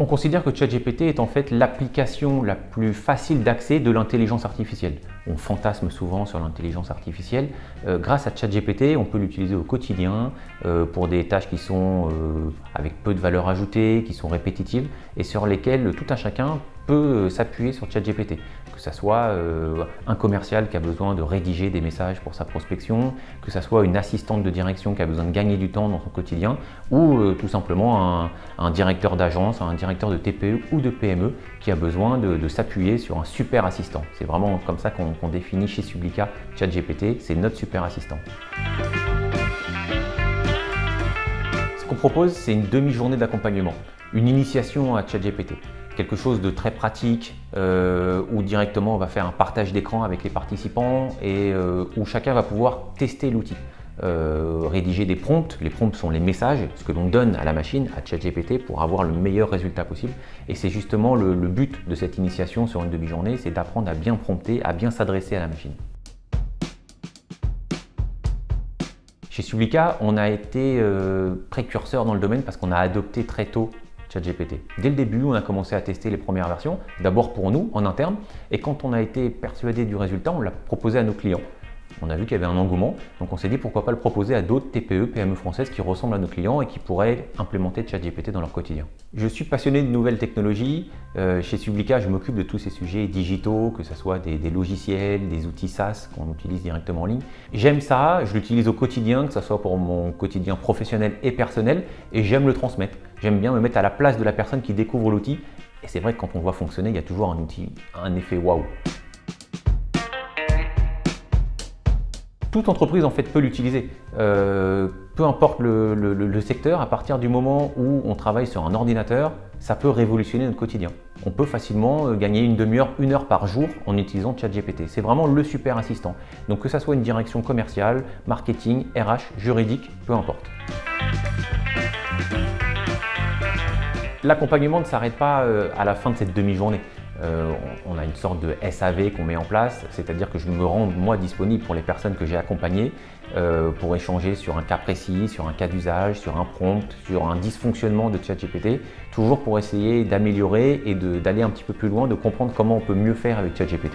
considère que ChatGPT est en fait l'application la plus facile d'accès de l'intelligence artificielle. On fantasme souvent sur l'intelligence artificielle. Grâce à ChatGPT, on peut l'utiliser au quotidien pour des tâches qui sont avec peu de valeur ajoutée, qui sont répétitives et sur lesquelles tout un chacun peut s'appuyer sur ChatGPT. Que ce soit un commercial qui a besoin de rédiger des messages pour sa prospection, que ce soit une assistante de direction qui a besoin de gagner du temps dans son quotidien, ou tout simplement un directeur d'agence, un directeur de TPE ou de PME qui a besoin de s'appuyer sur un super assistant. C'est vraiment comme ça qu'on définit chez Sublica ChatGPT, c'est notre super assistant. Ce qu'on propose, c'est une demi-journée d'accompagnement, une initiation à ChatGPT. Quelque chose de très pratique où directement on va faire un partage d'écran avec les participants et où chacun va pouvoir tester l'outil. Rédiger des prompts, les prompts sont les messages, ce que l'on donne à la machine, à ChatGPT pour avoir le meilleur résultat possible et c'est justement le but de cette initiation sur une demi-journée, c'est d'apprendre à bien prompter, à bien s'adresser à la machine. Chez Sublica, on a été précurseur dans le domaine parce qu'on a adopté très tôt ChatGPT. Dès le début, on a commencé à tester les premières versions, d'abord pour nous, en interne, et quand on a été persuadé du résultat, on l'a proposé à nos clients. On a vu qu'il y avait un engouement, donc on s'est dit pourquoi pas le proposer à d'autres TPE, PME françaises qui ressemblent à nos clients et qui pourraient implémenter ChatGPT dans leur quotidien. Je suis passionné de nouvelles technologies. Chez Sublica, je m'occupe de tous ces sujets digitaux, que ce soit des logiciels, des outils SaaS qu'on utilise directement en ligne. J'aime ça, je l'utilise au quotidien, que ce soit pour mon quotidien professionnel et personnel, et j'aime le transmettre. J'aime bien me mettre à la place de la personne qui découvre l'outil. Et c'est vrai que quand on le voit fonctionner, il y a toujours un effet waouh. Toute entreprise en fait peut l'utiliser, peu importe le secteur, à partir du moment où on travaille sur un ordinateur, ça peut révolutionner notre quotidien. On peut facilement gagner une demi-heure, une heure par jour en utilisant ChatGPT. C'est vraiment le super assistant. Donc que ça soit une direction commerciale, marketing, RH, juridique, peu importe. L'accompagnement ne s'arrête pas à la fin de cette demi-journée. On a une sorte de SAV qu'on met en place, c'est-à-dire que je me rends moi disponible pour les personnes que j'ai accompagnées pour échanger sur un cas précis, sur un cas d'usage, sur un prompt, sur un dysfonctionnement de ChatGPT, toujours pour essayer d'améliorer et d'aller un petit peu plus loin, de comprendre comment on peut mieux faire avec ChatGPT.